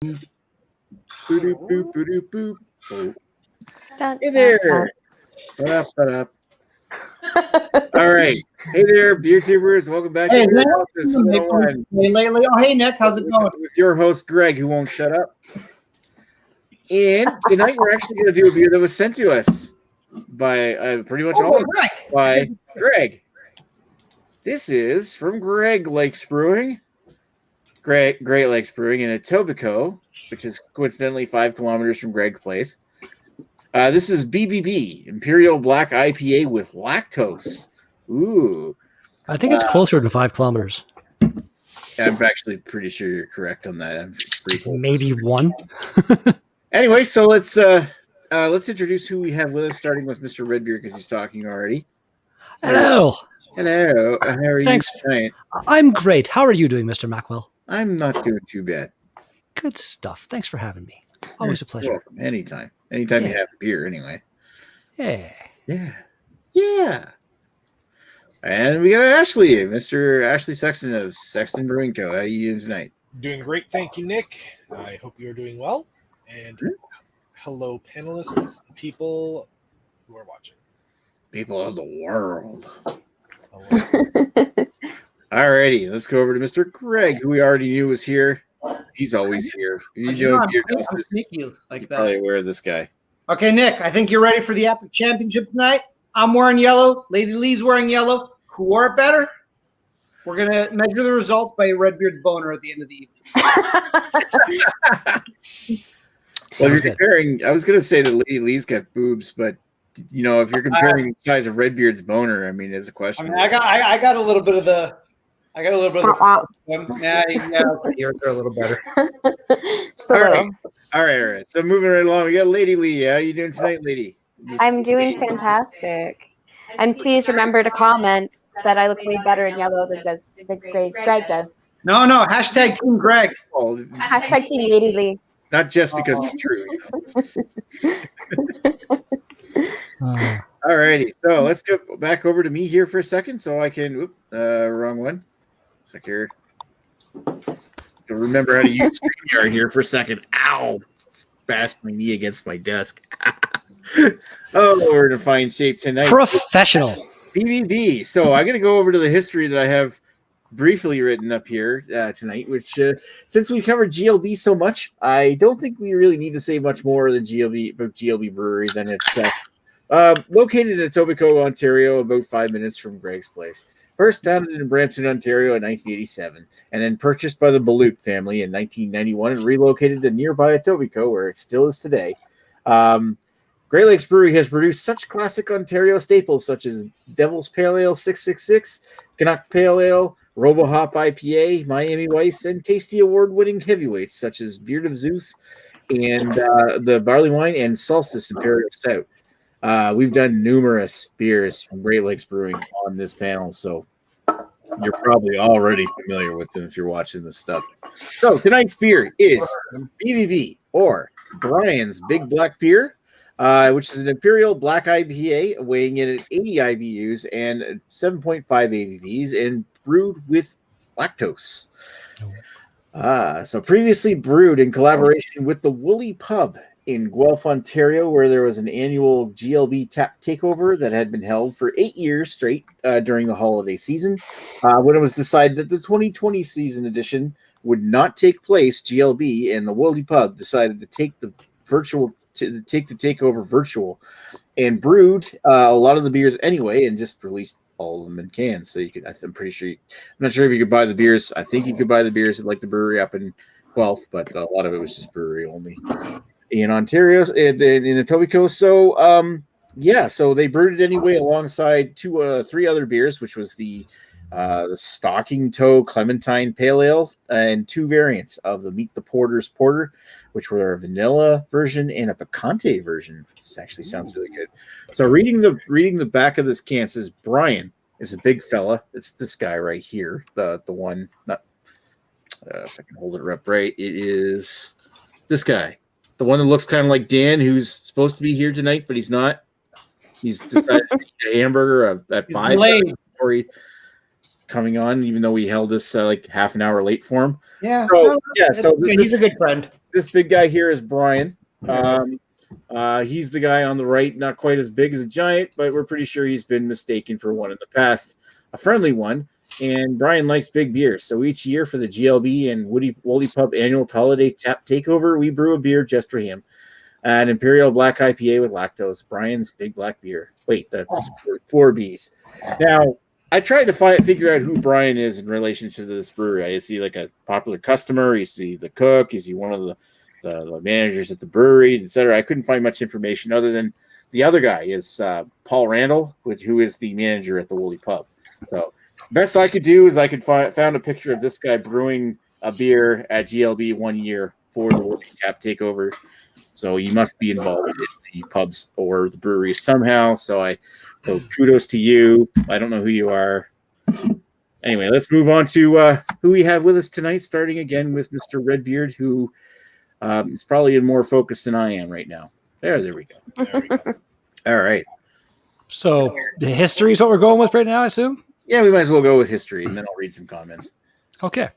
Boop, boop, boop, boop, boop. Hey there. Ba-da-ba-da. All right. Hey there, beer tubers. Welcome back to Beer Analysis 101. Lately. Oh, hey, Nick. How's it going? With your host, Greg, who won't shut up. And tonight we're actually going to do a beer that was sent to us by pretty much all Greg. by Greg. This is from Great Lakes Brewing. Great Lakes Brewing in Etobicoke, which is coincidentally 5 kilometers from Greg's place. This is BBB, Imperial Black IPA with lactose. Ooh. I think it's closer than 5 kilometers. I'm actually pretty sure you're correct on that. It's pretty cool. Maybe 1. Anyway, so let's introduce who we have with us, starting with Mr. Redbeard because he's talking already. Hello. Hello. How are Thanks. you tonight? I'm great. How are you doing, Mr. Mackwell? I'm not doing too bad. Good stuff. Thanks for having me. Always a pleasure. Welcome. Anytime you have a beer, anyway. Yeah. And we got Ashley, Mr. Ashley Sexton of Sexton Brewing Co. How are you doing tonight? Doing great, thank you, Nick. I hope you're doing well. And hello, panelists, people who are watching. People of the world. Hello. Alrighty, let's go over to Mr. Greg, who we already knew was here. He's always here. Sneak you like that. Probably aware of this guy. Okay, Nick, I think you're ready for the Epic Championship tonight. I'm wearing yellow. Lady Lee's wearing yellow. Who wore it better? We're going to measure the results by Redbeard's boner at the end of the evening. Well, you're comparing, I was going to say that Lady Lee's got boobs, but if you're comparing the size of Redbeard's boner, I mean, it's a question. I got a little bit of the. Yeah, yours are a little better. All right. So moving right along, we got Lady Lee. How are you doing tonight, Lady? I'm doing fantastic. And please remember to comment that I look way better in yellow than Greg does. No. Hashtag Team Greg. Hashtag Team Lady Lee. Not just because it's true. All righty. So let's go back over to me here for a second so I can wrong one. So here. So remember how to use StreamYard here for a second. Ow! Bashed my knee against my desk. We're in a fine shape tonight. Professional. BBB. So I'm going to go over to the history that I have briefly written up here tonight, which since we covered GLB so much, I don't think we really need to say much more than GLB Brewery than it's located in Etobicoke, Ontario, about 5 minutes from Greg's place. First founded in Brampton, Ontario in 1987, and then purchased by the Balut family in 1991 and relocated to nearby Etobicoke, where it still is today. Great Lakes Brewery has produced such classic Ontario staples such as Devil's Pale Ale 666, Canuck Pale Ale, RoboHop IPA, Miami Weiss, and tasty award-winning heavyweights such as Beard of Zeus and the Barley Wine and Solstice Imperial Stout. We've done numerous beers from Great Lakes Brewing on this panel, so you're probably already familiar with them if you're watching this stuff. So tonight's beer is BBB, or Brian's Big Black Beer, which is an Imperial Black IPA weighing in at 80 IBUs and 7.5 ABVs and brewed with lactose. So previously brewed in collaboration with the Woolly Pub in Guelph, Ontario, where there was an annual GLB tap takeover that had been held for 8 years straight during the holiday season. When it was decided that the 2020 season edition would not take place, GLB and the Woolly Pub decided to take the takeover virtual and brewed a lot of the beers anyway, and just released all of them in cans. So you could, I'm pretty sure, I'm not sure if you could buy the beers. I think you could buy the beers at like the brewery up in Guelph, but a lot of it was just brewery only in Ontario, in Etobicoke. So, so they brewed it anyway alongside 3 other beers, which was the Stalking Toe Clementine Pale Ale and 2 variants of the Meet the Porter's Porter, which were a vanilla version and a picante version. This actually sounds really good. So reading the back of this can says Brian is a big fella. It's this guy right here, the one. Not if I can hold it up right. It is this guy. The one that looks kind of like Dan, who's supposed to be here tonight, but he's not. He's decided to eat a hamburger at 5 before he coming on, even though we held this like half an hour late for him. Yeah. So he's a good friend. this big guy here is Brian. He's the guy on the right, not quite as big as a giant, but we're pretty sure he's been mistaken for one in the past, a friendly one. And Brian likes big beer, so each year for the GLB and Woolly Pub annual holiday tap takeover, we brew a beer just for him. An Imperial Black IPA with lactose, Brian's Big Black Beer. Wait, that's 4 Bs. Now, I tried to figure out who Brian is in relation to this brewery. Is he like a popular customer? Is he the cook? Is he one of the managers at the brewery, etc.? I couldn't find much information other than the other guy is Paul Randall, who is the manager at the Woolly Pub. So best I could do is I could found a picture of this guy brewing a beer at GLB one year for the Woolly Tap Takeover. So he must be involved in the pubs or the brewery somehow. So kudos to you. I don't know who you are. Anyway, let's move on to who we have with us tonight, starting again with Mr. Redbeard, who is probably in more focus than I am right now. There we go. There we go. All right. So the history is what we're going with right now, I assume? Yeah, we might as well go with history, and then I'll read some comments. Okay.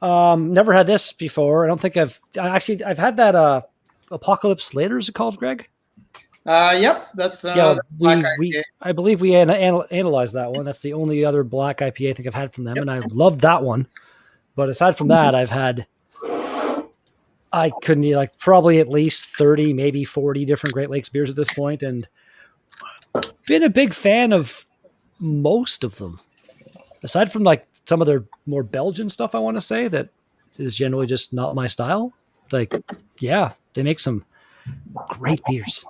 Never had this before. I don't think I've had that Apocalypse Later, is it called, Greg? Yep, that's I believe we analyzed that one. That's the only other black IPA I think I've had from them, and I loved that one. But aside from that, I've had probably at least 30, maybe 40 different Great Lakes beers at this point, and been a big fan of most of them. Aside from like some of their more Belgian stuff, I want to say that is generally just not my style. Like, yeah, they make some great beers.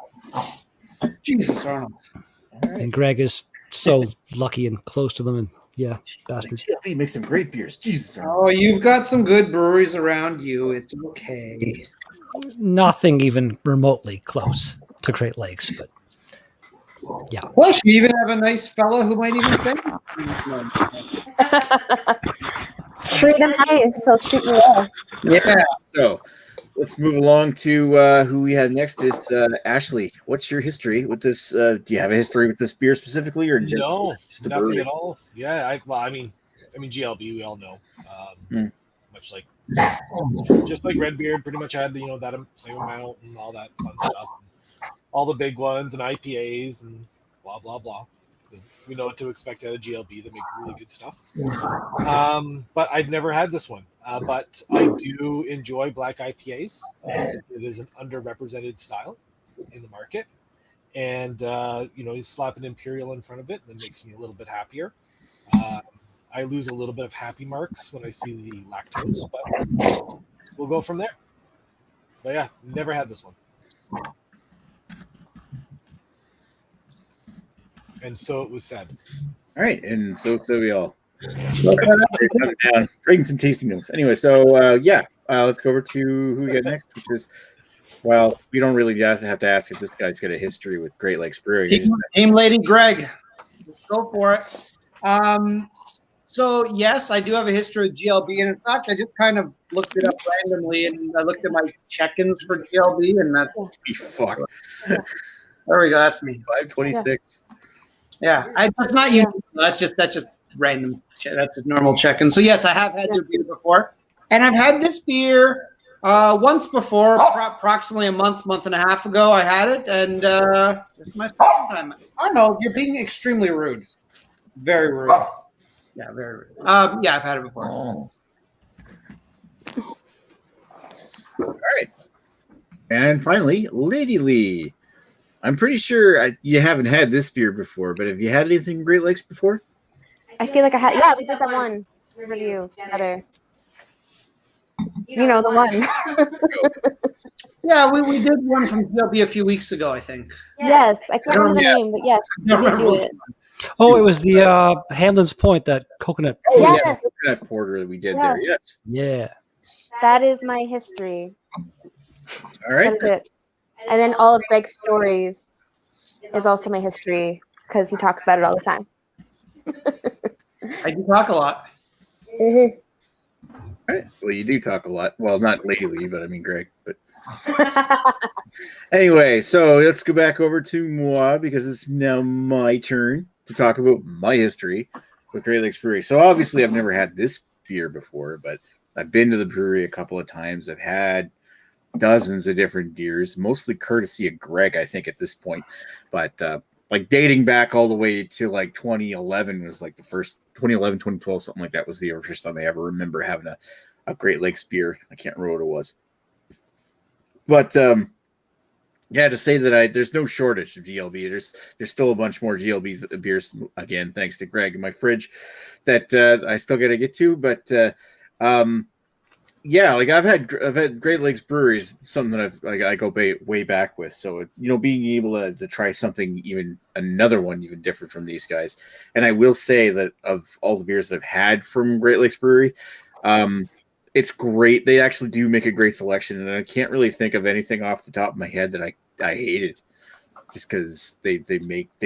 Jesus, Arnold. Right. And Greg is so lucky and close to them. And yeah, bastard. GLB makes some great beers. Jesus. Oh, you've got some good breweries around you. It's okay. Nothing even remotely close to Great Lakes, but yeah. Plus, you even have a nice fella who might even say, Treat him nice, he'll treat you well. yeah. So let's move along to who we have next is Ashley. What's your history with this? Do you have a history with this beer specifically, or just No, the nothing brewery? at all. Yeah, I mean GLB, we all know. Much like just like Redbeard, pretty much had that same amount and all that fun stuff, all the big ones and IPAs and blah blah blah. So we know what to expect out of GLB. They make really good stuff. But I've never had this one. But I do enjoy black IPAs. It is an underrepresented style in the market, and you slap an Imperial in front of it, and it makes me a little bit happier. I lose a little bit of happy marks when I see the lactose, but we'll go from there. But yeah, never had this one. And so it was said. All right, and so we all. Bring some tasting notes. Anyway, so let's go over to who we get next, which is, well, we don't really have to ask if this guy's got a history with Great Lakes Brewery. Game Lady Greg. Let's go for it. So, yes, I do have a history with GLB. And in fact, I just kind of looked it up randomly and I looked at my check-ins for GLB, and that's Fuck. there we go. That's me. 526. Yeah, that's not you. That's just random. That's just normal check-in. So, yes, I have had your beer before. And I've had this beer once before, approximately a month and a half ago. I had it, and this is my second time. Arnold, you're being extremely rude. Very rude. Yeah, very rude. Yeah, I've had it before. All right. And finally, Lady Lee. I'm pretty sure you haven't had this beer before, but have you had anything Great Lakes before? I feel like I had. Yeah, we did that one review together. You know the one. Yeah, we did one from GLB a few weeks ago, I think. Yes, I can't remember the name, but yes, we did do it. Oh, it was the Hanlon's Point, that coconut. Oh, Yes. yeah, the coconut porter that we did there. Yes. Yeah. That is my history. All right. That's it. And then all of Greg's stories is also my history because he talks about it all the time. I do talk a lot. Mm-hmm. All right. Well, you do talk a lot. Well, not Lady Lee, but I mean Greg. But anyway, so let's go back over to moi because it's now my turn to talk about my history with Great Lakes Brewery. So obviously, I've never had this beer before, but I've been to the brewery a couple of times. I've had dozens of different beers, mostly courtesy of Greg, I think, at this point. But like dating back all the way to like 2011 was like the first 2011, 2012, something like that was the first time I ever remember having a Great Lakes beer. I can't remember what it was. But yeah, to say that there's no shortage of GLB. There's still a bunch more GLB beers, again, thanks to Greg in my fridge, that I still got to get to. But yeah, like I've had Great Lakes breweries, something that I go way back with. So being able to try something another one even different from these guys. And I will say that of all the beers that I've had from Great Lakes Brewery, it's great. They actually do make a great selection, and I can't really think of anything off the top of my head that I hated, just because they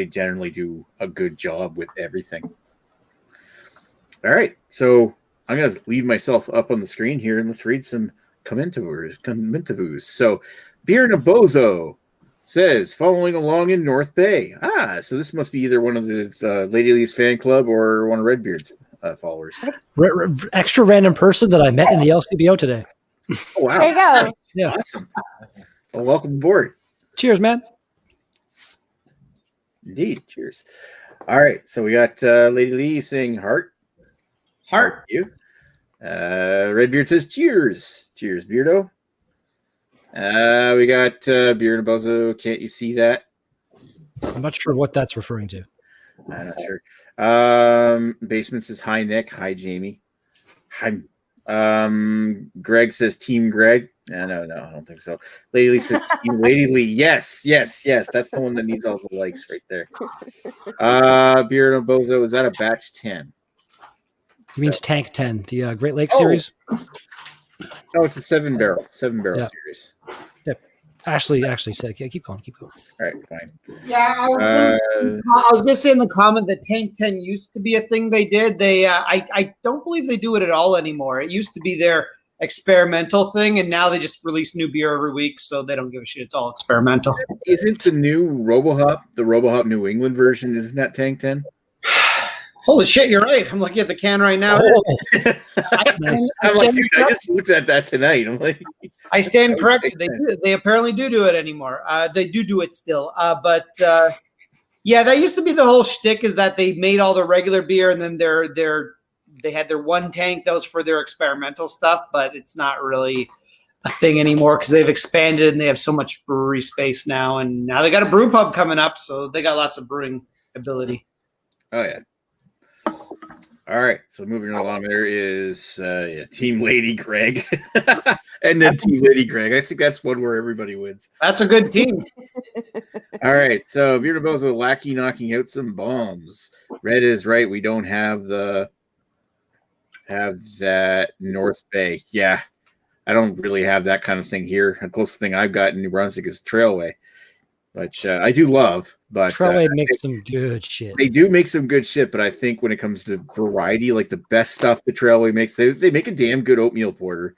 generally do a good job with everything. All right, so I'm gonna leave myself up on the screen here, and let's read some commentaries. So, Beer Nabozo says, following along in North Bay. So this must be either one of the Lady Lee's fan club or one of Redbeard's followers. Extra random person that I met in the LCBO today. Oh, wow. There you go. Nice. Yeah. Awesome. Well, welcome aboard. Cheers, man. Indeed. Cheers. All right. So we got Lady Lee saying heart. Heart. You. Redbeard says cheers. Cheers, Beardo. We got Beer Nabozo. Can't you see that? I'm not sure what that's referring to. I'm not sure. Basement says hi, Nick. Hi, Jamie. Hi. Greg says Team Greg. No, I don't think so. Lady Lee says Team Lady Lee. Yes. That's the one that needs all the likes right there. Beer Nabozo, is that a batch 10? He means Tank 10, the Great Lakes series. No, it's a 7-barrel series. Yep. Ashley said, "Yeah, keep going." All right, fine. Yeah, I was just saying in the comment that Tank 10 used to be a thing they did. They, I don't believe they do it at all anymore. It used to be their experimental thing, and now they just release new beer every week, so they don't give a shit. It's all experimental. Isn't the new the RoboHop New England version, isn't that Tank 10? Holy shit, you're right. I'm looking at the can right now. Nice. I'm like, dude, I just looked at that tonight. I'm like, I stand corrected. They apparently do it anymore. They do it still. But yeah, that used to be the whole shtick, is that they made all the regular beer, and then they had their one tank that was for their experimental stuff, but it's not really a thing anymore because they've expanded and they have so much brewery space now, and now they got a brew pub coming up, so they got lots of brewing ability. oh yeah. All right, so moving along, there is Team Lady Greg, and then Team Lady Greg. I think that's one where everybody wins. That's a good team. All right, so Beer Nabozo Lackey knocking out some bombs. Red is right. We don't have that North Bay. Yeah, I don't really have that kind of thing here. The closest thing I've got in New Brunswick is Trailway, which I do love. But Trailway makes some good shit. They do make some good shit, but I think when it comes to variety, like the best stuff the Trailway makes, they make a damn good oatmeal porter.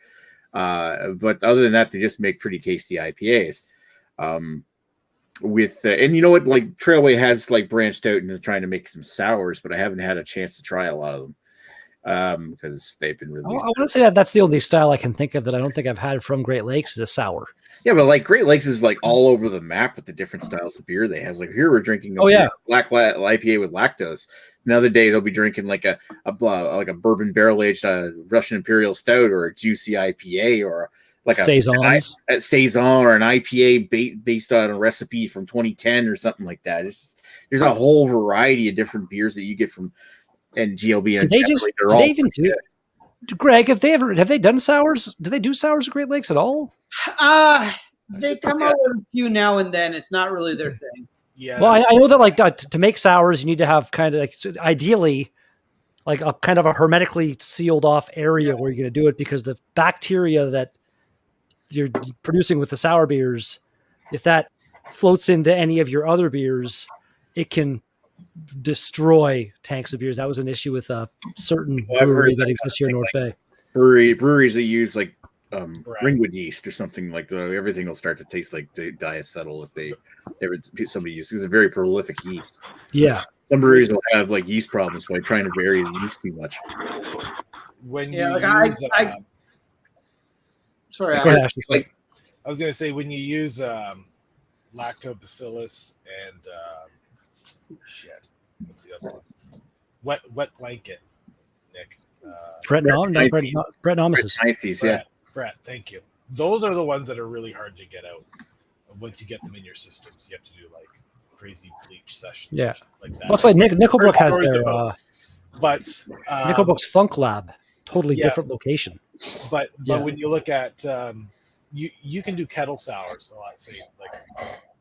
But other than that, they just make pretty tasty IPAs. And you know what? Like Trailway has like branched out into trying to make some sours, but I haven't had a chance to try a lot of them because they've been released. I want to say that's the only style I can think of that I don't think I've had from Great Lakes is a sour. Yeah, but like Great Lakes is like all over the map with the different styles of beer they have. Like here we're drinking black IPA with lactose. Another day they'll be drinking like a bourbon barrel aged Russian Imperial Stout or a juicy IPA or like a saison or an IPA based on a recipe from 2010 or something like that. There's a whole variety of different beers that you get from and GLB. And do they even do it? Greg, have they done sours? Do they do sours at Great Lakes at all? They come out with a few now and then. It's not really their thing. Yeah. Well, I know that like to make sours, you need to have kind of ideally like a kind of a hermetically sealed off area where you're going to do it, because the bacteria that you're producing with the sour beers, if that floats into any of your other beers, it can destroy tanks of beers. That was an issue with a certain brewery that exists here in North Bay. Breweries that use like ringwood yeast or something like that, everything will start to taste like diacetyl if somebody uses. It's a very prolific yeast. Yeah, some breweries will have like yeast problems by trying to vary the yeast too much. When yeah, you use, sorry, like I was gonna say when you use lactobacillus and what's the other one? Wet blanket, Nick. Brett Nomis's. Pisces, yeah. Brett, thank you. Those are the ones that are really hard to get out. Once you get them in your systems, you have to do like crazy bleach sessions. Yeah, like that. That's why Nickelbrook has their but Nickelbrook's Funk Lab, totally different location. But when you look at you can do kettle sours, let's say, like,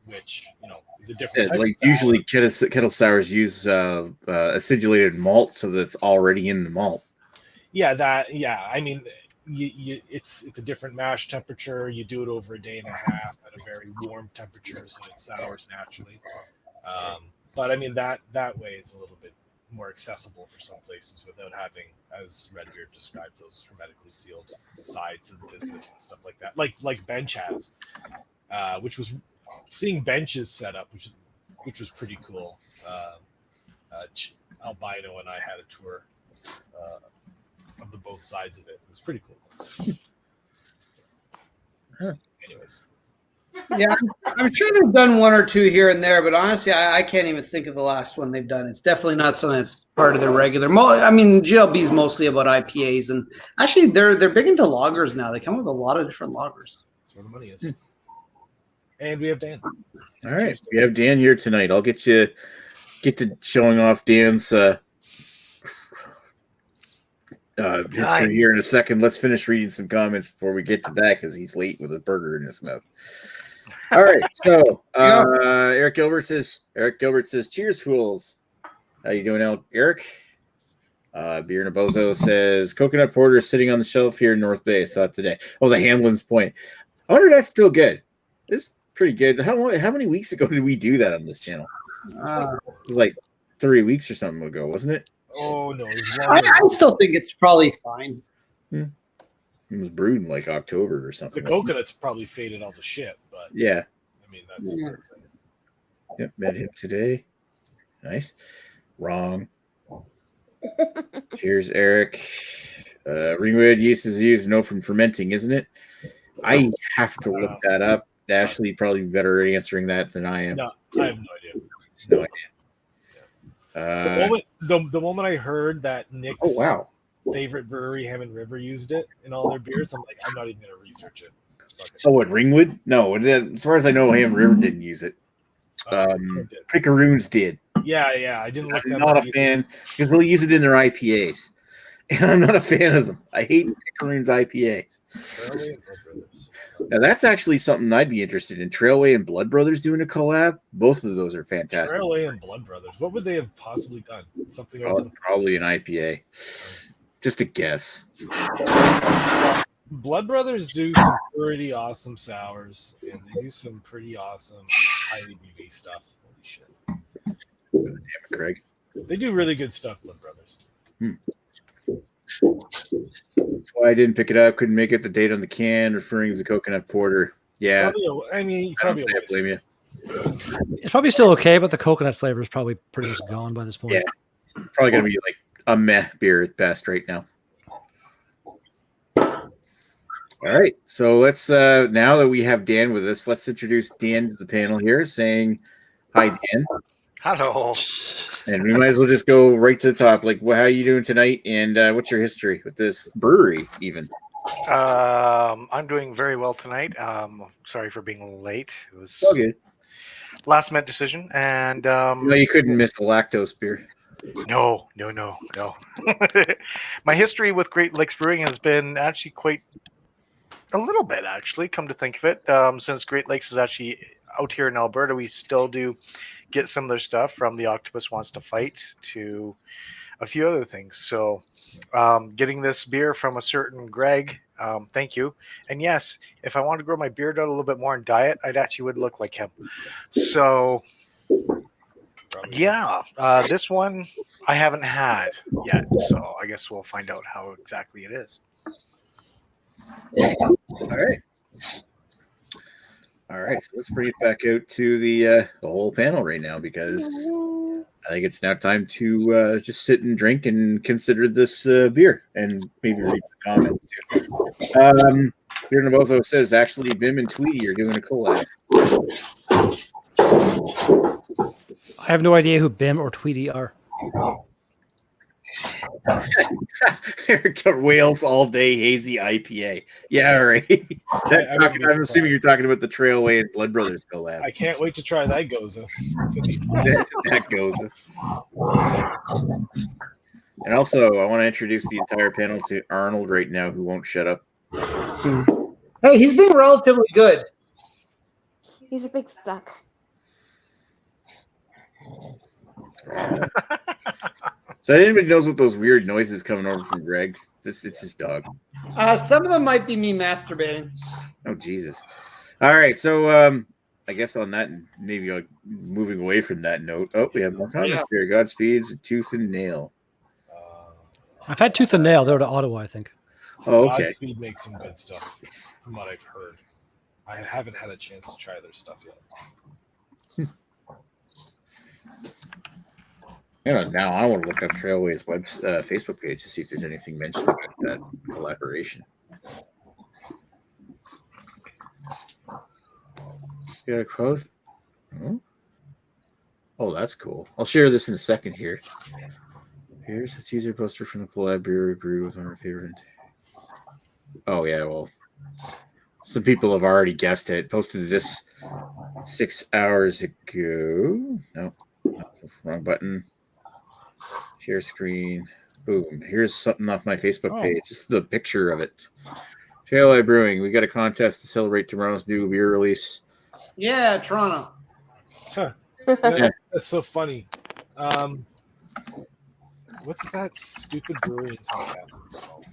which is a different type like of sour. usually kettle sours use acidulated malt, so that's already in the malt. I mean, it's a different mash temperature. You do it over a day and a half at a very warm temperature, so it sours naturally. But I mean that way is a little bit more accessible for some places without having, as Redbeard described, those hermetically sealed sides of the business and stuff like that. Like Bench has, which was seeing Bench's setup, which was pretty cool. Albino and I had a tour of the both sides of it. It was pretty cool. Anyways. Yeah, I'm sure they've done one or two here and there, but honestly, I can't even think of the last one they've done. It's definitely not something that's part of their regular. I mean, GLB is mostly about IPAs, and actually, they're big into lagers now. They come with a lot of different lagers. That's where the money is. And we have Dan. All right, we have Dan here tonight. I'll get to showing off Dan's history here in a second. Let's finish reading some comments before we get to that, because he's late with a burger in his mouth. All right, so Eric Gilbert says, "Cheers, fools." How you doing out, Eric? Beer Nabozo says, "Coconut porter is sitting on the shelf here in North Bay. Saw it today." Oh, the Hamlin's Point. I wonder if that's still good. It's pretty good. How many weeks ago did we do that on this channel? It was like 3 weeks or something ago, wasn't it? Oh no, I still think it's probably fine. It was brewed in like October or something. The coconut's probably faded all to shit, but yeah. I mean, that's exciting. Yep, met him today. Nice. Wrong. Cheers, Eric. Ringwood yeast is used from fermenting, isn't it? I have to look that up. Ashley probably better answering that than I am. No, I have no idea. No idea. The moment I heard that Nick's favorite brewery, Hammond River, used it in all their beers, I'm like, I'm not even going to research it. Oh, what, Ringwood? No, as far as I know, Hammond River didn't use it. Picaroons did. Yeah, I didn't look that I'm not a fan, because they'll use it in their IPAs. And I'm not a fan of them. I hate Picaroons IPAs. Now, that's actually something I'd be interested in. Trailway and Blood Brothers doing a collab. Both of those are fantastic. Trailway and Blood Brothers. What would they have possibly done? Something probably an IPA. Just a guess. Blood Brothers do some pretty awesome sours, and they do some pretty awesome high ABV stuff. Holy shit. God damn it, Craig. They do really good stuff, Blood Brothers. That's why I didn't pick it up. Couldn't make it the date on the can, referring to the coconut porter. Yeah. I blame you. It's probably still okay, but the coconut flavor is probably pretty much gone by this point. Yeah. Probably going to be like a meh beer at best right now. All right. So let's, now that we have Dan with us, let's introduce Dan to the panel here, saying, "Hi, Dan." Hello. And we might as well just go right to the top. Like, how are you doing tonight? And what's your history with this brewery, even? I'm doing very well tonight. Sorry for being late. It was good. Last minute decision, and no, you couldn't miss the lactose beer. No. My history with Great Lakes Brewing has been actually quite a little bit. Actually, come to think of it, since Great Lakes is actually out here in Alberta, we still do get some of their stuff, from the Octopus Wants to Fight to a few other things. So getting this beer from a certain Greg, thank you. And yes, if I wanted to grow my beard out a little bit more in diet, I'd actually would look like him. So yeah, this one I haven't had yet, so I guess we'll find out how exactly it is. All right, so let's bring it back out to the whole panel right now, because I think it's now time to just sit and drink and consider this beer, and maybe read some comments too. Peter Nabozo says, actually, Bim and Tweety are doing a collab. I have no idea who Bim or Tweety are. Wales All Day Hazy IPA. Yeah, right. I'm assuming you're talking about the Trailway and Blood Brothers collab. I can't wait to try that Goza. That goes. And also, I want to introduce the entire panel to Arnold right now, who won't shut up. Hey, he's been relatively good. He's a big suck. So anybody knows what those weird noises coming over from Greg? It's his dog. Some of them might be me masturbating. Oh Jesus! All right, so I guess on that, maybe moving away from that note. Oh, we have more comments here. Godspeed's Tooth and Nail. I've had Tooth and Nail. They're to Ottawa, I think. Oh, okay. Godspeed makes some good stuff, from what I've heard. I haven't had a chance to try their stuff yet. Now I want to look up Trailway's Facebook page to see if there's anything mentioned about that collaboration. Got a quote? Oh, that's cool. I'll share this in a second here. Here's a teaser poster from the collab brewery brewed with one of our favorite. Oh, yeah, well, some people have already guessed it. Posted this 6 hours ago. No, wrong button. Share screen. Boom. Here's something off my Facebook page. Just the picture of it. Trailway Brewing. We got a contest to celebrate tomorrow's new beer release. Yeah, Toronto. Huh. That's so funny. What's that stupid brewery in St. Catharines called?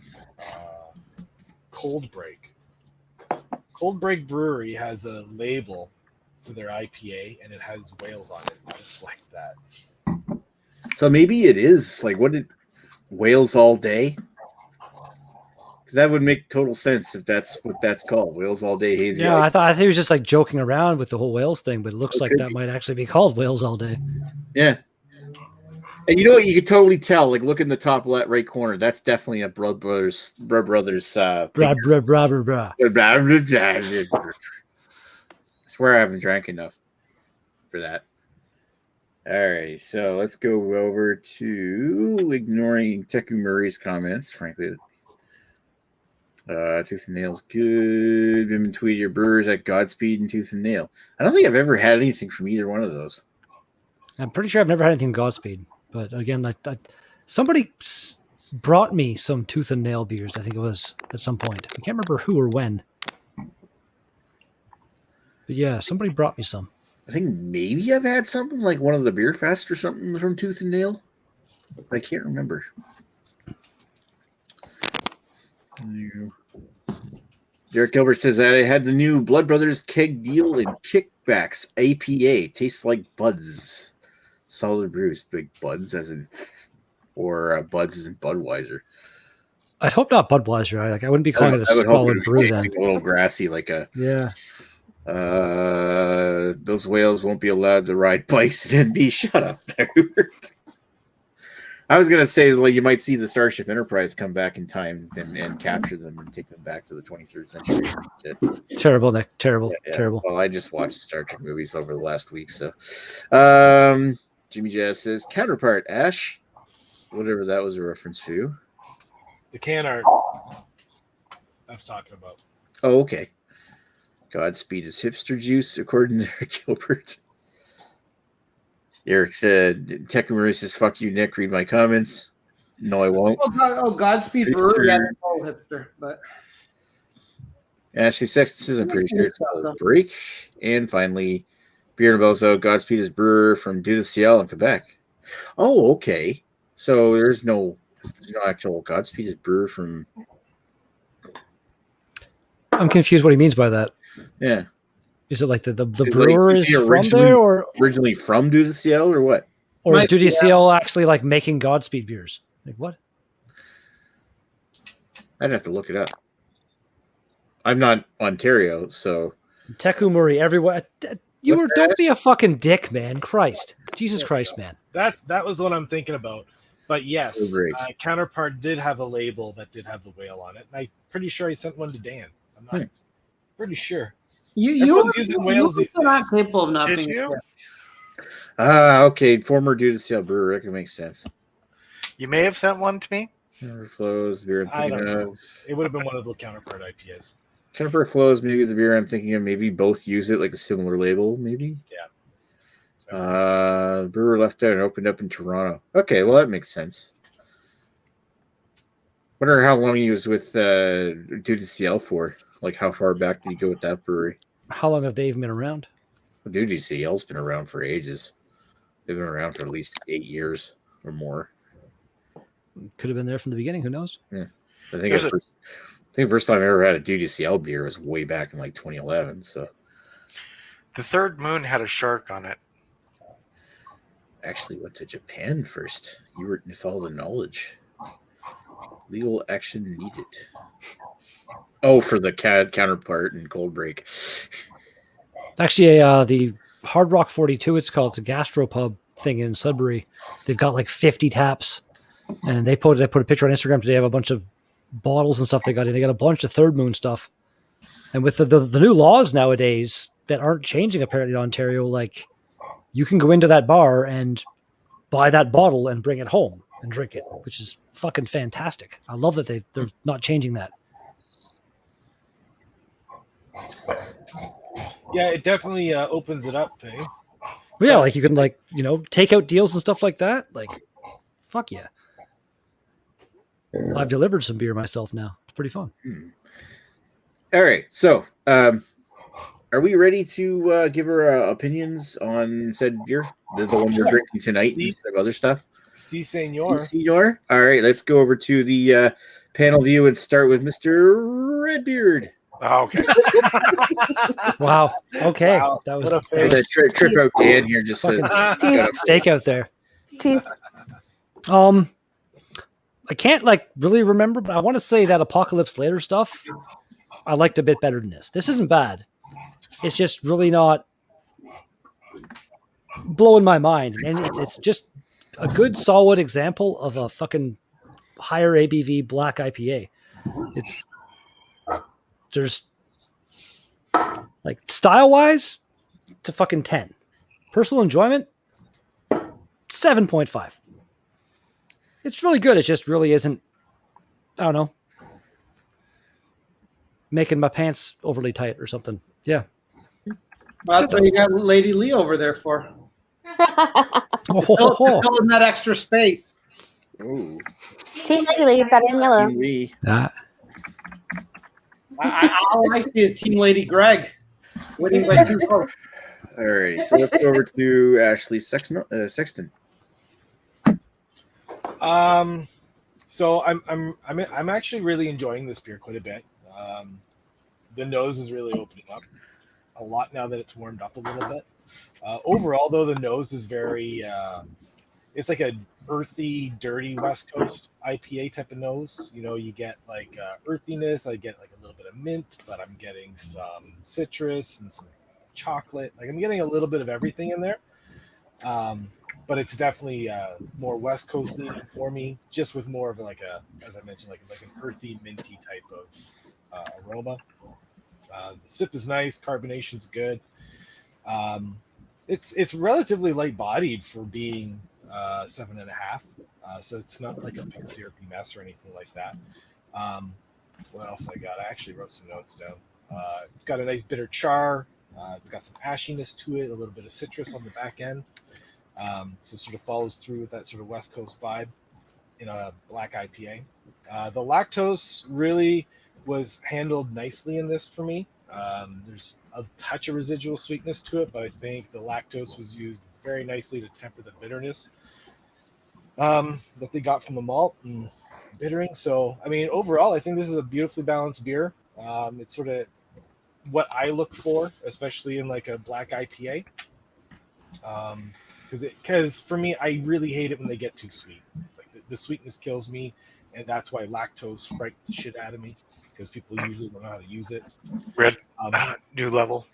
Cold Break. Cold Break Brewery has a label for their IPA, and it has whales on it. I just like that. So maybe it is like Whales All Day? Because that would make total sense if that's what that's called, Whales All Day Hazy. Yeah, I thought he was just like joking around with the whole whales thing, but it looks like that might actually be called Whales All Day. Yeah. And you know what? You could totally tell. Like, look in the top right corner. That's definitely a Blood Brothers. Blah, blah, blah, blah, blah. I swear I haven't drank enough for that. All right, so let's go over to ignoring Teku Murray's comments. Frankly, Tooth and Nail's good. Bim and Tweety, your brewers at Godspeed and Tooth and Nail. I don't think I've ever had anything from either one of those. I'm pretty sure I've never had anything Godspeed, but again, somebody brought me some Tooth and Nail beers. I think it was at some point. I can't remember who or when, but yeah, somebody brought me some. I think maybe I've had something like one of the Beer Fest or something from Tooth and Nail. But I can't remember. Derek Gilbert says, I had the new Blood Brothers keg deal in Kickbacks APA. Tastes like Buds. Solid brews. Big Buds as in, or Buds as in Budweiser. I'd hope not Budweiser. I wouldn't be calling it a solid brew then. A little grassy, like a yeah. Those whales won't be allowed to ride bikes and be shut up. I was gonna say, like, you might see the Starship Enterprise come back in time and capture them and take them back to the 23rd century. Terrible, Nick. Terrible. Yeah. Terrible. Well, I just watched Star Trek movies over the last week, so. Jimmy Jazz says, counterpart Ash, whatever that was a reference to. The can art I was talking about. Oh, okay. Godspeed is hipster juice, according to Eric Gilbert. Eric said, Tekumuri says, fuck you, Nick. Read my comments. No, I won't. Godspeed Brewery. Yeah, that's all hipster. But Ashley Sexton says, I'm pretty sure it's a break. And finally, Beer Nabozo, Godspeed is brewer from Dieu de Ciel in Quebec. Oh, okay. So there's no actual Godspeed is brewer from. I'm confused what he means by that. Yeah. Is it like the brewer is from there, or originally from Dieu de Ciel, or what? Or is Dieu de Ciel actually like making Godspeed beers? Like what? I'd have to look it up. I'm not Ontario, so Teku Murray, everyone. Don't be a fucking dick, man. Christ. Jesus Christ, man. That was what I'm thinking about. But yes, Counterpart did have a label that did have the whale on it. And I'm pretty sure I sent one to Dan. I'm not pretty sure. You Everyone's using Wales these are not days. capable of not Did being. you? Okay. Former Dudicale brewer. That can make sense. You may have sent one to me. Counterflows, the beer I'm I thinking don't know. of. It would have been one of the counterpart IPAs. Counterpart Flows, maybe the beer I'm thinking of. Maybe both use it like a similar label, maybe. The brewer left out and opened up in Toronto. Okay, well that makes sense. Wonder how long he was with Dudicale for. Like how far back did he go with that brewery? How long have they even been around? Dudicale's been around for ages. They've been around for at least 8 years or more. Could have been there from the beginning. Who knows? I think the first time I ever had a Dudicale beer was way back in like 2011. So The Third Moon had a shark on it. actually went to Japan first. You were with all the knowledge. Legal action needed. Oh, for the counterpart and Cold Break. Actually, the Hard Rock 42, it's called. It's a gastropub thing in Sudbury. They've got like 50 taps, and they put a picture on Instagram today of a bunch of bottles and stuff they got in. They got a bunch of Third Moon stuff. And with the new laws nowadays that aren't changing apparently in Ontario, like you can go into that bar and buy that bottle and bring it home and drink it, which is fucking fantastic. I love that they're not changing that. Yeah, it definitely opens it up, eh? But yeah, like you can take out deals and stuff like that. Like, fuck yeah. I've delivered some beer myself now. It's pretty fun. All right, so are we ready to give our opinions on said beer? The one we're drinking tonight instead of other stuff? Si, senor. Si, senor. All right, let's go over to the panel view and start with Mr. Redbeard. Oh, okay. Wow. Okay. Wow, That what a was face. That trip out Dan here just fucking Jeez. fake out there. Jeez. I can't really remember, but I want to say that Apocalypse Later stuff I liked a bit better than this. This isn't bad. It's just really not blowing my mind. And it's just a good, solid example of a fucking higher ABV black IPA. There's style-wise, it's a fucking 10. Personal enjoyment, 7.5. It's really good. It just really isn't, I don't know, making my pants overly tight or something. Yeah. Well, that's what you got Lady Lee over there for. Oh. Filling that extra space. Ooh. Team Lady better than yellow. Me. All I see is Team Lady Greg winning by 2 votes. All right, so let's go over to Ashley Sexton. So I'm actually really enjoying this beer quite a bit. The nose is really opening up a lot now that it's warmed up a little bit. Overall, though, the nose is very it's like a earthy, dirty West Coast IPA type of nose. You get earthiness. I get a little bit of mint, but I'm getting some citrus and some chocolate. I'm getting a little bit of everything in there. But it's definitely more West Coast leaning for me, just with more of as I mentioned, like an earthy, minty type of aroma. The sip is nice, carbonation's good. It's relatively light bodied for being 7.5, so it's not like a big syrupy mess or anything like that. What else I got? I actually wrote some notes down. It's got a nice bitter char. It's got some ashiness to it, a little bit of citrus on the back end. So it sort of follows through with that sort of West Coast vibe in a black IPA. The lactose really was handled nicely in this for me. There's a touch of residual sweetness to it, but I think the lactose was used very nicely to temper the bitterness that they got from the malt and bittering. So, overall, I think this is a beautifully balanced beer. It's sort of what I look for, especially in a black IPA. Because for me, I really hate it when they get too sweet. The sweetness kills me, and that's why lactose frightens the shit out of me, because people usually don't know how to use it. New level.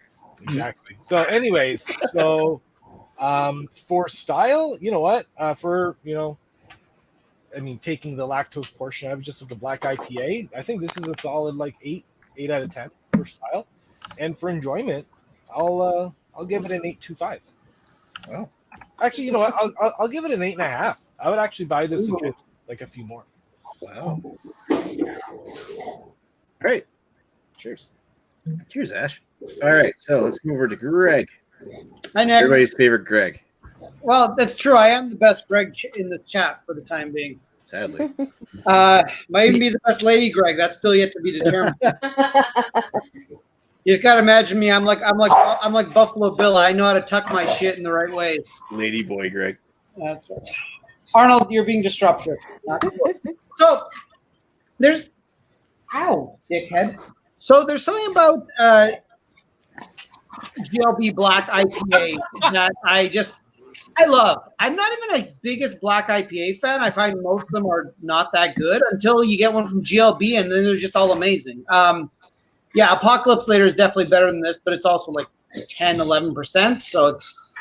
Exactly. So, anyways, for style, you know what? Taking the lactose portion out of just like a black IPA, I think this is a solid 8 8 out of 10 for style, and for enjoyment, I'll give it an 8.25. Wow. Actually, you know what? I'll give it an 8.5. I would actually buy this and get like a few more. Wow. All right. Cheers. Cheers, Ash. All right, so let's move over to Greg. Hi, Nick. Everybody's favorite Greg, Well, that's true. I am the best Greg in the chat for the time being. sadly. Might even be the best lady Greg. That's still yet to be determined. You just gotta imagine me. I'm like Buffalo Bill. I know how to tuck my shit in the right ways. Lady boy Greg. That's right. Arnold, you're being disruptive. So there's, ow, dickhead. So there's something about GLB Black IPA that I love. I'm not even the biggest Black IPA fan. I find most of them are not that good until you get one from GLB, and then they're just all amazing. Yeah, Apocalypse Later is definitely better than this, but it's also like 10, 11%. So it's,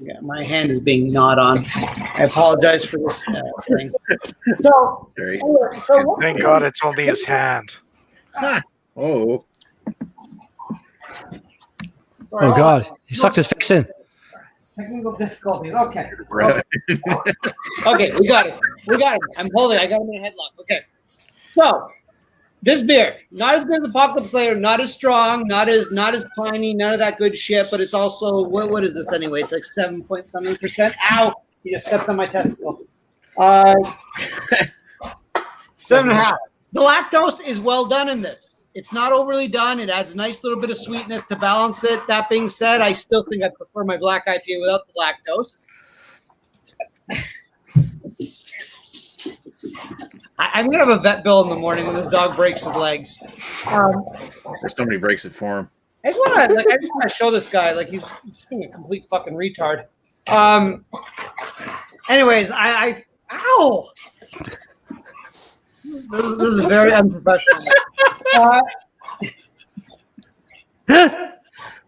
yeah, my hand is being gnawed on. I apologize for this thing. So, Sorry. Thank God it's only his hand. Oh. Oh God, he sucked his face in. Technical difficulties. Okay. Right. Okay, we got it. I'm holding. I got him in a headlock. Okay. So this beer, not as good as Apocalypse Later, not as strong, not as piney, none of that good shit. But it's also what is this anyway? It's like 7.something%. Ow! You just stepped on my testicle. 7.5. The lactose is well done in this. It's not overly done. It adds a nice little bit of sweetness to balance it. That being said, I still think I prefer my Black IPA without the lactose. I'm going to have a vet bill in the morning when this dog breaks his legs. Or somebody breaks it for him. I just want to show this guy like he's being a complete fucking retard. Anyways, ow! This is very unprofessional.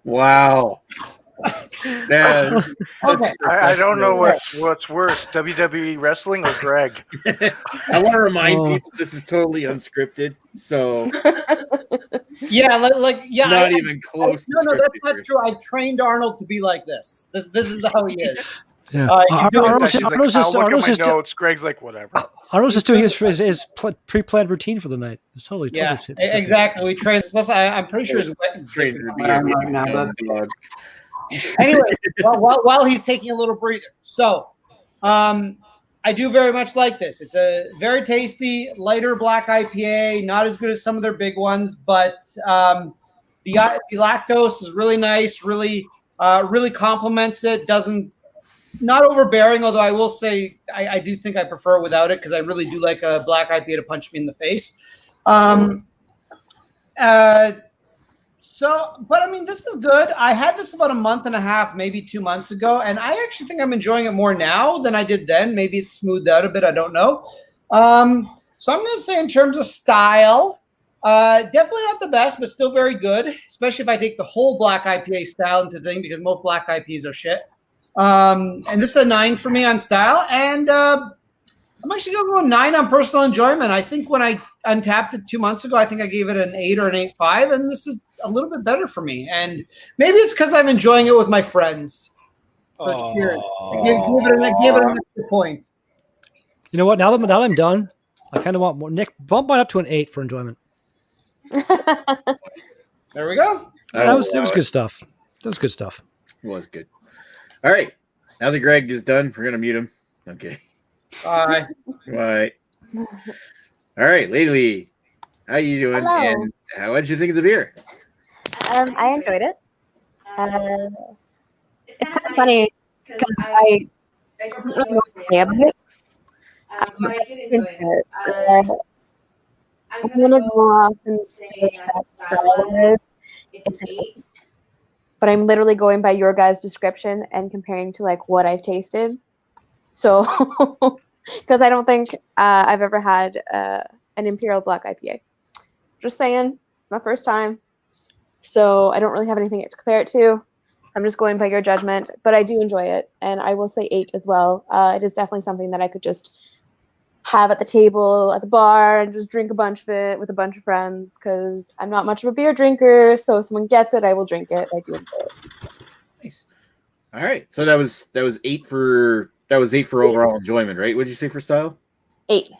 Wow. Yeah. Okay. I don't know what's worse, WWE wrestling or Greg. I want to remind people this is totally unscripted, so Yeah, yeah. not even close. No, that's not true. I trained Arnold to be like this. This is how he is. Yeah. Arnold's Arnold's like, just I'll look at my notes. Greg's like, whatever. Arnold's just doing his pre-planned routine for the night. It's totally exactly. We trained. I'm pretty sure he's wet. Trained to be right now. Anyway, while he's taking a little breather. So, I do very much like this. It's a very tasty, lighter Black IPA. Not as good as some of their big ones, but the lactose is really nice. Really complements it. Not overbearing, although I will say I do think I prefer it without it because I really do like a Black IPA to punch me in the face. But I mean, this is good. I had this about a month and a half, maybe 2 months ago, and I actually think I'm enjoying it more now than I did then. Maybe it's smoothed out a bit. I don't know. So I'm going to say in terms of style, definitely not the best, but still very good, especially if I take the whole Black IPA style into the thing because most Black IPAs are shit. And this is a 9 for me on style, and I'm actually going to go 9 on personal enjoyment. I think when I untapped it 2 months ago, I think I gave it an 8 or an 8.5, and this is a little bit better for me. And maybe it's because I'm enjoying it with my friends. So it's weird. I gave it an extra point. You know what? Now that I'm done, I kind of want more. Nick, bump mine up to an 8 for enjoyment. There we go. That was good stuff. That was good stuff. It was good. All right. Now that Greg is done, we're going to mute him. Okay. Bye. Bye. All right, Lady, how you doing? Hello. And what did you think of the beer? I enjoyed it. It's kind of funny because I don't really know what to say about it. But I did enjoy it. I'm going to go off and say that style-wise, it's an 8. But I'm literally going by your guys' description and comparing to like what I've tasted. So, because I don't think I've ever had an Imperial Black IPA. Just saying, it's my first time. So I don't really have anything to compare it to. I'm just going by your judgment, but I do enjoy it. And I will say 8 as well. It is definitely something that I could just have at the table at the bar and just drink a bunch of it with a bunch of friends because I'm not much of a beer drinker. So if someone gets it, I will drink it. I do enjoy it. Nice. All right. So that was 8 for overall enjoyment, right? What'd you say for style? 8.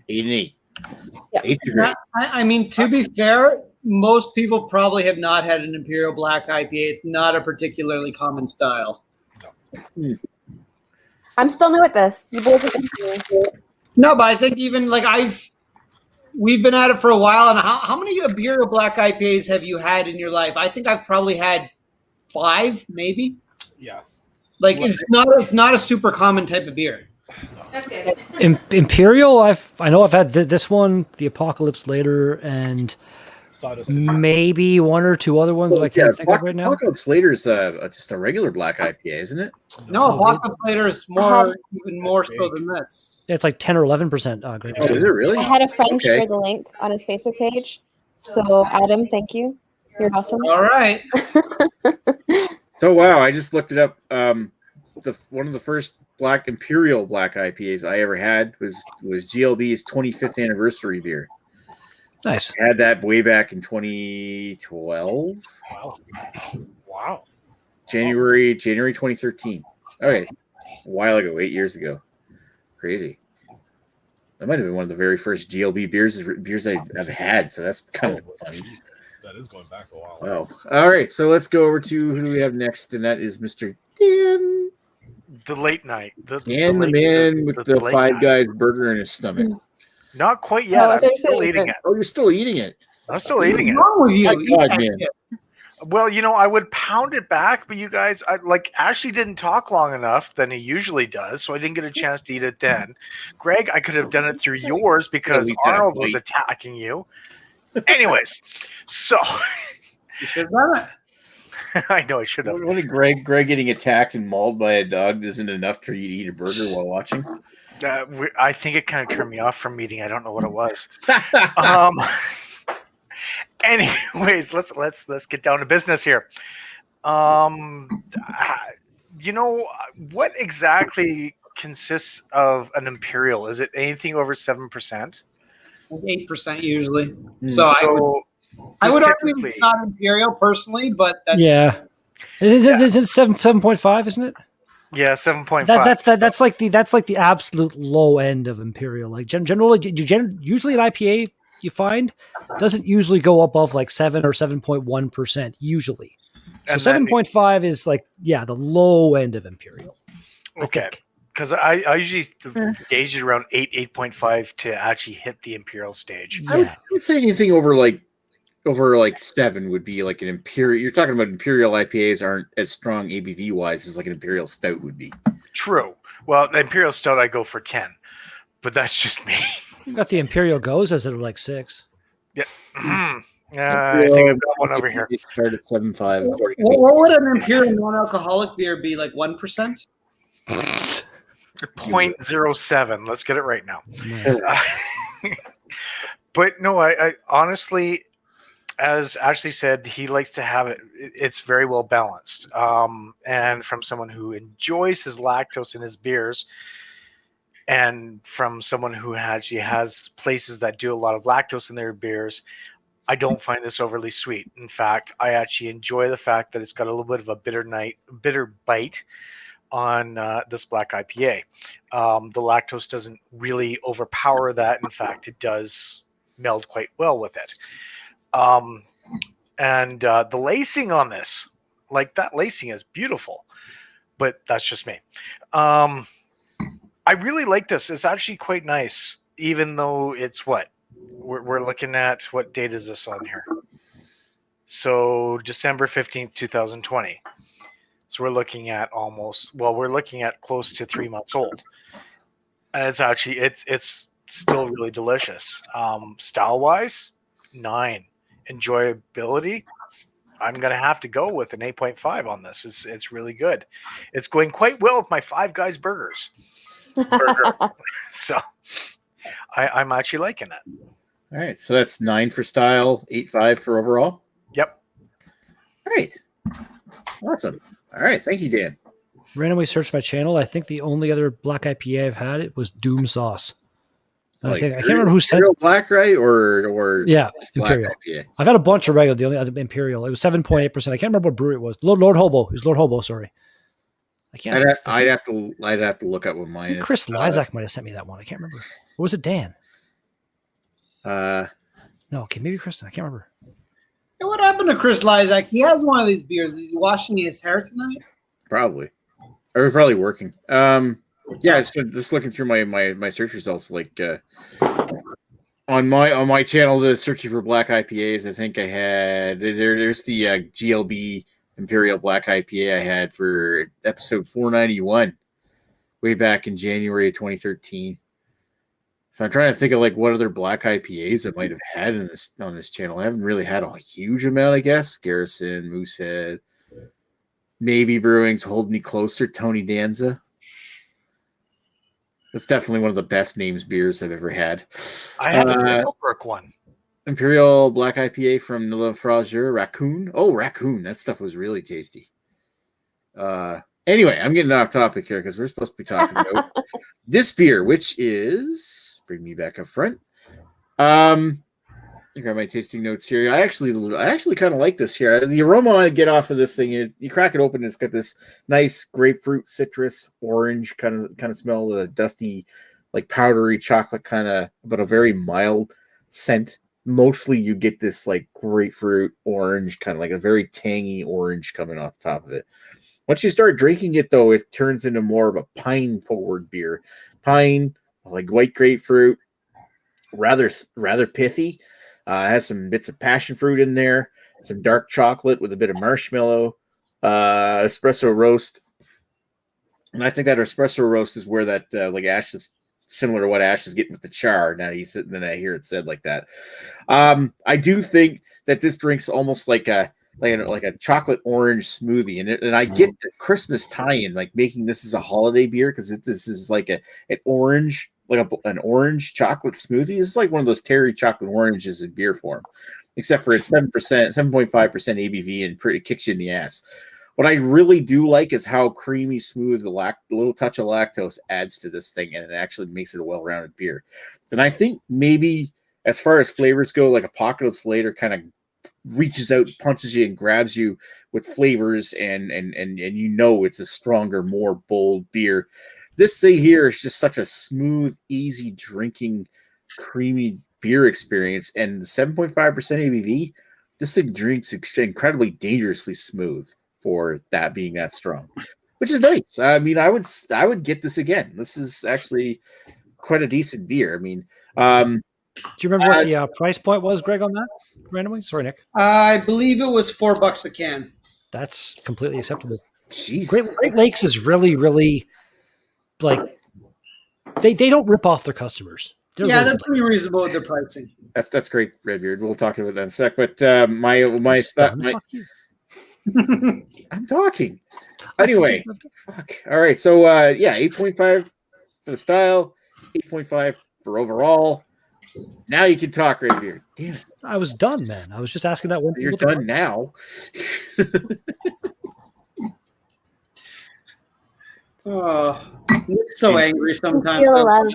8 and 8. Yeah. 8's are great. I mean, to be fair, most people probably have not had an Imperial Black IPA. It's not a particularly common style. I'm still new at this. You boys are new. No, but I think even like we've been at it for a while. And how many Imperial Black IPAs have you had in your life? I think I've probably had 5, maybe. Yeah. Like it's not a super common type of beer. That's good. Imperial, I know I've had this one, the Apocalypse Later, and Sawdust. maybe 1 or 2 other ones that I can't think of right now. Apocalypse Later is just a regular black IPA, isn't it? No, Apocalypse Later is even more so than this. It's like 10 or 11%. Great. Oh, is it really? I had a friend Okay. share the link on his Facebook page. So Adam, thank you. You're awesome. All right. So wow, I just looked it up. One of the first Imperial Black IPAs I ever had was GLB's 25th anniversary beer. Nice. I had that way back in 2012. Wow. January 2013. Okay. A while ago, 8 years ago. Crazy. That might have been one of the very first GLB beers I've had, so that's kind of funny. That is going back a while. Wow. All right, so let's go over to who do we have next, and that is Mr. Dan. The late night. Dan, the man with the late Five night. Guys burger in his stomach. Not quite yet. Oh, I'm they're still saying eating that- it. Oh, you're still eating it. I'm still eating it. What's wrong with you? My Eat God, that man. shit. Well, I would pound it back, but you guys, Ashley didn't talk long enough than he usually does, so I didn't get a chance to eat it then. Greg, I could have done it through yours because least had a Arnold was plate. attacking you. Anyways, so You should have done it. I know I should have. What did Greg getting attacked and mauled by a dog isn't enough for you to eat a burger while watching? I think it kind of turned me off from eating. I don't know what it was. Anyways, let's get down to business here. What exactly consists of an imperial? Is it anything over 7%? 8% usually. So, I would argue typically- it's not Imperial personally, but that's Yeah. It's 7.5, isn't it? Yeah, 7.5. That's like the absolute low end of Imperial. Like generally, usually an IPA you find doesn't usually go above like 7 or 7.1% usually. So And 7.5 is like the low end of Imperial. I Okay. think. Because I usually gauge it around 8.5 to actually hit the imperial stage. I would say anything over 7 would be like an imperial. You're talking about imperial IPAs aren't as strong ABV wise as like an imperial stout would be. True. Well, the imperial stout I go for 10, but that's just me. You got the Imperial Goes as they're like 6. Yeah. I think I've got one over here. It started at 7.5 according to what would an Imperial non-alcoholic beer be? Like 1%? 0.07. Let's get it right now. Nice. But no, I honestly, as Ashley said, he likes to have it. It's very well balanced. And from someone who enjoys his lactose in his beers, and from someone who actually has places that do a lot of lactose in their beers, I don't find this overly sweet. In fact, I actually enjoy the fact that it's got a little bit of a bitter bite on this black IPA. The lactose doesn't really overpower that. In fact, it does meld quite well with it. And the lacing on this, like that lacing is beautiful, but that's just me. I really like this. It's actually quite nice, even though it's we're looking at, what date is this on here? So December 15th, 2020. So we're looking at close to 3 months old. And it's actually, it's still really delicious. Style wise, 9. Enjoyability, I'm going to have to go with an 8.5 on this. It's really good. It's going quite well with my Five Guys burger. So I'm actually liking it. All right, so that's 9 for style, 8.5 for overall. Yep. All right, awesome. All right, thank you, Dan. Randomly searched my channel. I think the only other black IPA I've had it was Doom Sauce. I can't remember who said Imperial Black, right? Or yeah, just Black Imperial. IPA. I've had a bunch of regular. The only other Imperial. It was 7.8%. I can't remember what brewery it was. Lord Hobo. It was Lord Hobo. Sorry. I can't. I'd have to look up what mine is. Chris Lizak might have sent me that one. I can't remember. Or was it Dan? No, okay, maybe Chris. I can't remember. Hey, what happened to Chris Lizak? He has one of these beers. Is he washing his hair tonight? probably. Or we're probably working. Yeah, it's just looking through my search results. Like on my channel, the searching for black IPAs. I think I had there's the GLB Imperial Black IPA I had for episode 491, way back in January of 2013. So I'm trying to think of like what other black IPAs I might have had on this channel. I haven't really had a huge amount, I guess. Garrison, Moosehead, maybe Brewing's Hold Me Closer, Tony Danza. That's definitely one of the best names beers I've ever had. I had a Middlebrook one. Imperial Black IPA from Le Frageur, Raccoon. Oh, Raccoon. That stuff was really tasty. Anyway, I'm getting off topic here because we're supposed to be talking about this beer, which is, bring me back up front. I got my tasting notes here. I actually kind of like this here. The aroma I get off of this thing is you crack it open, and it's got this nice grapefruit, citrus, orange kind of smell, a dusty, like powdery chocolate kind of, but a very mild scent. Mostly you get this like grapefruit orange, kind of like a very tangy orange coming off the top of it. Once you start drinking it, though, it turns into more of a pine-forward beer. Pine, like white grapefruit, rather pithy. Has some bits of passion fruit in there, some dark chocolate with a bit of marshmallow, espresso roast. And I think that espresso roast is where that like Ash is similar to what Ash is getting with the char. Now he's sitting, then I hear it said like that. I do think that this drink's almost like a chocolate orange smoothie, and I get the Christmas tie-in, like making this as a holiday beer because this is like an orange, like an orange chocolate smoothie. This is like one of those Terry chocolate oranges in beer form, except for it's 7.5% ABV, and pretty kicks you in the ass. What I really do like is how creamy smooth the little touch of lactose adds to this thing, and it actually makes it a well-rounded beer. And I think maybe as far as flavors go, like Apocalypse Later kind of reaches out, punches you, and grabs you with flavors, and you know it's a stronger, more bold beer. This thing here is just such a smooth, easy drinking, creamy beer experience, and the 7.5% ABV, this thing drinks incredibly dangerously smooth for that being that strong, which is nice. I mean, I would get this again. This is actually quite a decent beer. I mean, do you remember what the price point was, Greg, on that randomly? Sorry, Nick. I believe it was $4 a can. That's completely acceptable. Jeez. Great Lakes is really, really like they don't rip off their customers. They're pretty reasonable with their pricing. That's great, Redbeard. We'll talk about that in a sec. But my stuff. I'm talking. Anyway, fuck. All right. So 8.5 for the style, 8.5 for overall. Now you can talk, Redbeard. Damn it. I was done, man. I was just asking that one. You're done now. Oh, Nick's so angry sometimes. Feel love.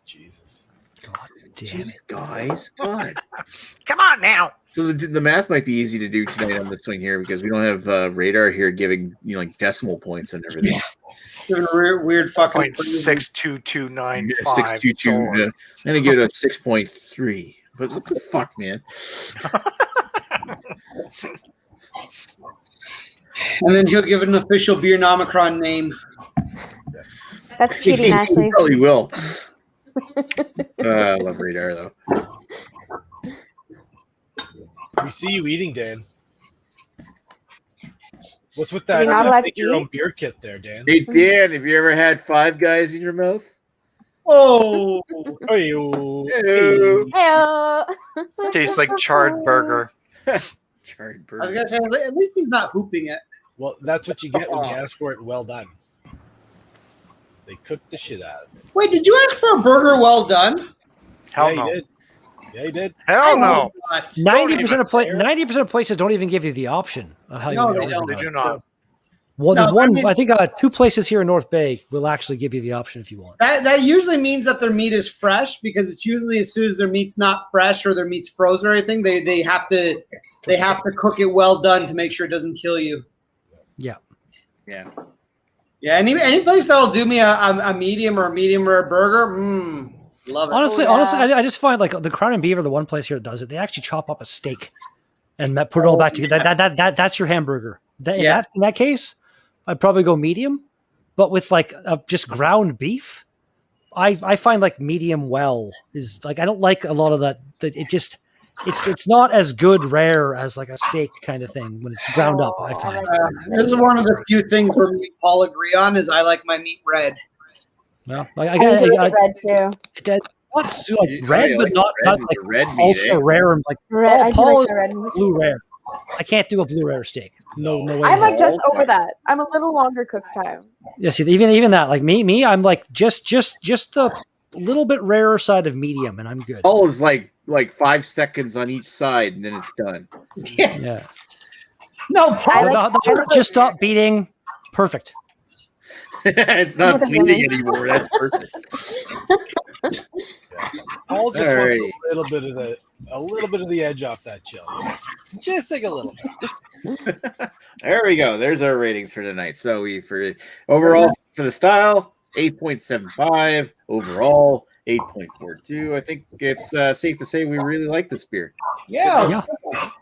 Jesus. God damn Jeez, it. guys. God. Come on now. So the math might be easy to do tonight on this swing here because we don't have radar here giving like decimal points and everything. Yeah. Weird fucking 0.62295. 622. I'm gonna give it a 6.3. But what the fuck, man? And then he'll give it an official beer nomicron name. That's cheating, Ashley. He probably will. I love radar though. We see you eating, Dan. What's with Are we that? not allowed to Make your eat? own beer kit there, Dan. Hey Dan, have you ever had Five Guys in your mouth? Oh, Hey-o. Hey-o. Heyo. Tastes like charred burger. Charred I was burger. gonna say at least he's not hooping it. Well, that's what you get when you ask for it well done. They cooked the shit out of it. Wait, did you ask for a burger well done? Hell yeah, no. you did. Yeah, you did. Hell no. 90% of places don't even give you the option of how No, you they don't. They do not. Well, No, there's one. I mean- I think 2 places here in North Bay will actually give you the option if you want. That usually means that their meat is fresh, because it's usually as soon as their meat's not fresh or their meat's frozen or anything, they have to cook it well done to make sure it doesn't kill you. Yeah. Yeah. Yeah, any place that'll do me a medium or a medium rare burger, love it. Honestly, Oh, yeah. I just find like the Crown and Beaver, the one place here that does it, they actually chop up a steak and put it all back together. That's your hamburger. In that case, I'd probably go medium. But with like just ground beef, I find like medium well is like, I don't like a lot of that. It's not as good rare as like a steak kind of thing when it's ground up, I find. This is one of the few things where me and Paul agree on is I like my meat red. Well, like, I do like red too. not like red, but not red, like red meat, ultra rare and like Red, I do Paul like is the red meat. blue rare. I can't do a blue rare steak. No way. I'm in like hell. just over that. I'm a little longer cook time. Yeah, see, even that, like me, I'm like just the little bit rarer side of medium, and I'm good. All is like 5 seconds on each side, and then it's done. Yeah. No, Paul. The heart just stop beating. Perfect. It's not bleeding anymore. That's perfect. I'll just Alrighty. want a little bit of the edge off that chill. Just like a little bit. There we go. There's our ratings for tonight. So for overall for the style, 8.75. Overall, 8.42. I think it's safe to say we really like this beer. Yeah.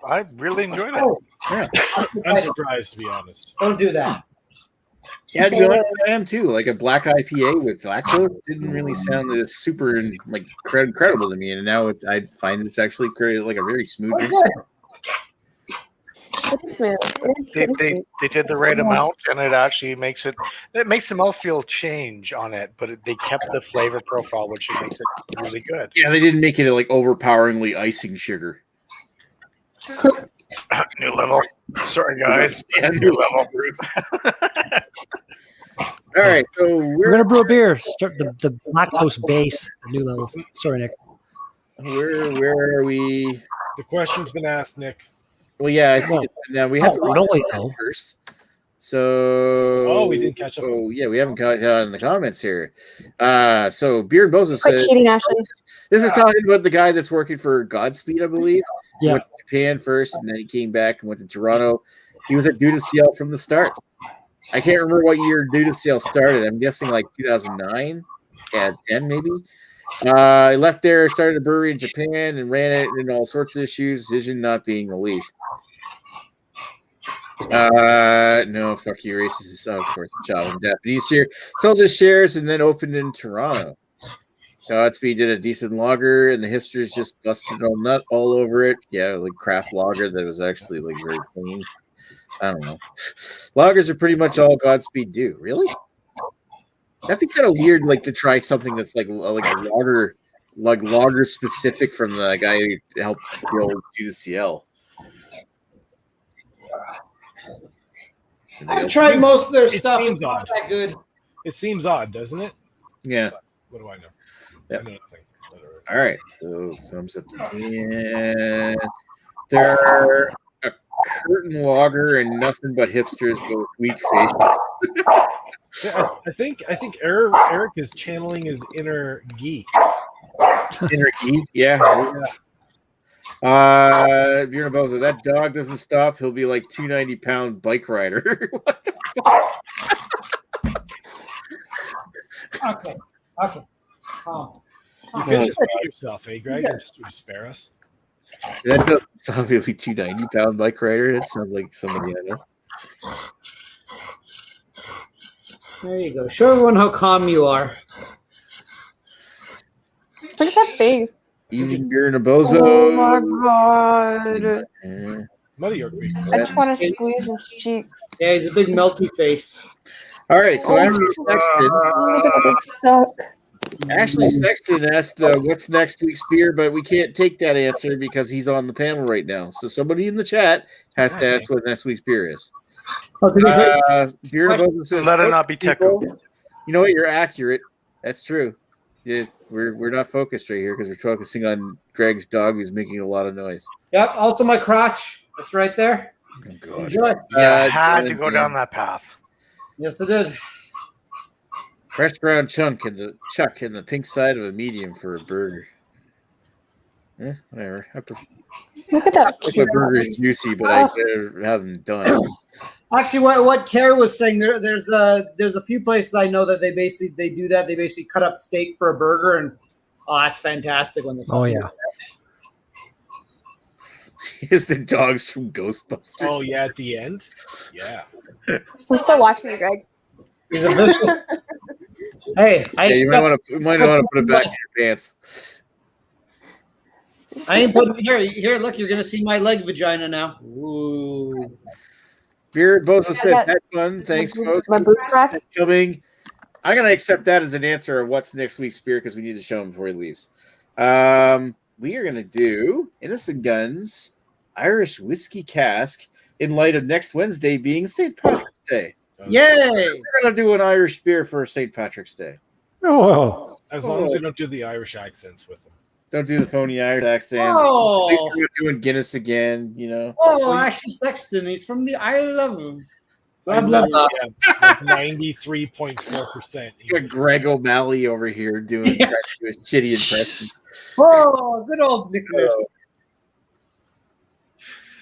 I really enjoyed it. Yeah. I'm surprised, to be honest. Don't do that. Yeah, to be honest, I am too. Like a black IPA with lactose didn't really sound super like incredible to me, and now I find it's actually like a very smooth drink. It's smooth. It is pretty smooth. They did the right amount, and it actually makes the mouthfeel change on it, but they kept the flavor profile, which makes it really good. Yeah, they didn't make it like overpoweringly icing sugar. New level. Sorry, guys. Yeah, new level. All right, so We're gonna brew a beer. Start the lactose base, new level. Sorry, Nick. where are we? The question's been asked, Nick. Well, yeah, I see it. Now we have to really though. first. So we didn't catch up. Oh yeah, we haven't got in the comments here. So Beard Bozo Quit says cheating, Ashley. this is talking about the guy that's working for Godspeed, I believe. He Yeah. went to Japan first, and then he came back and went to Toronto. He was at Due to CL from the start. I can't remember what year Due to CL started. I'm guessing like 2009, 10 maybe. He left there, started a brewery in Japan, and ran it in all sorts of issues. Vision not being the least. No, fuck you, racist. Oh, of course, child and Japanese here. Sold his shares and then opened in Toronto. Godspeed did a decent lager, and the hipsters just busted a nut all over it. Yeah, like craft lager that was actually like very clean. I don't know. Lagers are pretty much all Godspeed do. Really? That'd be kind of weird, like to try something that's like a lager, like lager specific from the guy who helped build Due to CL. I've tried most of their It stuff. seems It's not odd. that good. It seems odd, doesn't it? Yeah. What do I know? Yep. I know nothing. Whatever. All right. So thumbs up to 10. They're a curtain lager and nothing but hipsters with weak faces. Yeah, I think Eric is channeling his inner geek. Inner geek, yeah. Bozo, that dog doesn't stop. He'll be like 290-pound bike rider. What the fuck? Okay. Oh. You could just mute yourself, eh, Greg, and just spare us. That doesn't sound really 290-pound bike rider. That sounds like somebody I know. There you go. Show everyone how calm you are. Look at that face. Evening beer and a bozo. Oh my god. Muddy York Creek. I just want to squeeze his cheeks. Yeah, he's a big melty face. All right, so Ashley Look at the big suck. Sexton asked what's next week's beer, but we can't take that answer because he's on the panel right now. So somebody in the chat has to ask what next week's beer is. Beer and a bozo says, Let it not be people, Teku. you know what? You're accurate. That's true. Yeah, we're not focused right here because we're focusing on Greg's dog who's making a lot of noise. Yep. Also, my crotch. It's right there. Oh, God. Enjoy. Yeah, I had to go down that path. Yes, it did. Fresh ground chuck in the pink side of a medium for a burger. Whatever. Look at that. I think my burger's juicy, but I better have them done. Actually, what Kara was saying, there's a few places I know that they do that. They basically cut up steak for a burger, and that's fantastic when they. Oh yeah. Is the dogs from Ghostbusters? Oh yeah, at the end. Yeah. We're still watching you, Greg. He's a vicious. Hey, you might want to put it back in your pants. I ain't putting here. Look, you're gonna see my leg vagina now. Ooh. Beard Bozo said, "Had fun. Thanks, folks. My boot crack. Coming. I'm gonna accept that as an answer of what's next week's beer because we need to show him before he leaves. We are gonna do Innocent Guns Irish whiskey cask in light of next Wednesday being St. Patrick's Day. Yay! We're gonna do an Irish beer for St. Patrick's Day. Oh, As long as we don't do the Irish accents with them. Don't do the phony Irish accents. Oh. At least we're not doing Guinness again, you know. Oh, Ashley Sexton. He's from the Isle of. Blah, blah, blah. 93.4%. You got Greg O'Malley over here doing his shitty impression. Oh, good old Nicholas.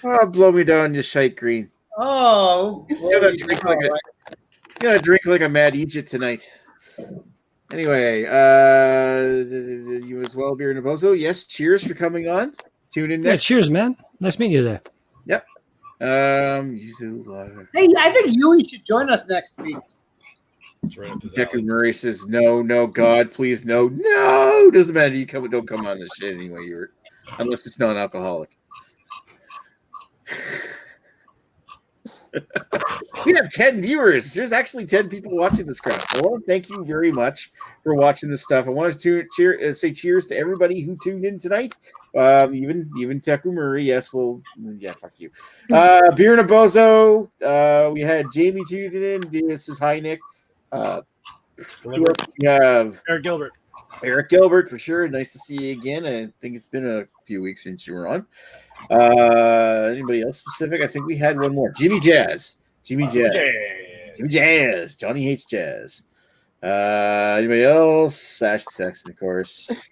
Oh, blow me down, you shite green. Oh, You gotta drink like a mad Egypt tonight. Anyway, you as well, Beer Nabozo. Yes, cheers for coming on. Tune in yeah. next. Cheers, man. Nice meeting you today. Yep. Hey, I think Yui should join us next week. It's right up his Decker alley. Murray says, no, God, please, no. Doesn't matter. You don't come on this shit anyway. Unless it's non-alcoholic. We have 10 viewers. There's actually 10 people watching this crap. I want to thank you very much for watching this stuff. I want to say cheers to everybody who tuned in tonight. Even Teku Murray. Yes, fuck you. Beer and a Bozo. We had Jamie tuned in. This is hi, Nick. Who else we have? Eric Gilbert. Eric Gilbert, for sure. Nice to see you again. I think it's been a few weeks since you were on. Anybody else specific? I think we had one more. Jimmy Jazz. Johnny hates jazz. Anybody else? Sash Sexton, of course.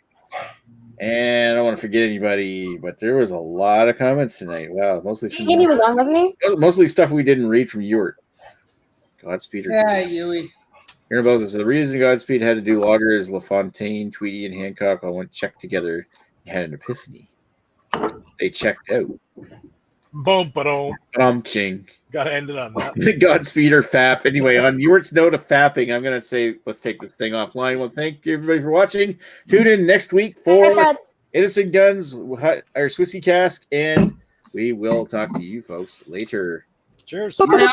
And I don't want to forget anybody, but there was a lot of comments tonight. Wow, mostly from He was on, wasn't he? mostly stuff we didn't read from Ewart. Godspeed. Yeah, Yui. Aaron Bowles says the reason Godspeed had to do lager is LaFontaine, Tweedy, and Hancock all went checked together and had an epiphany. They checked out. Boom, ba-dum. Ching. Gotta end it on that. Godspeed or FAP. Anyway, on Ewart's note of fapping, I'm going to say let's take this thing offline. Well, thank you everybody for watching. Tune in next week for Innocent Guns, our Swissy Cask, and we will talk to you folks later. Cheers. Bye now.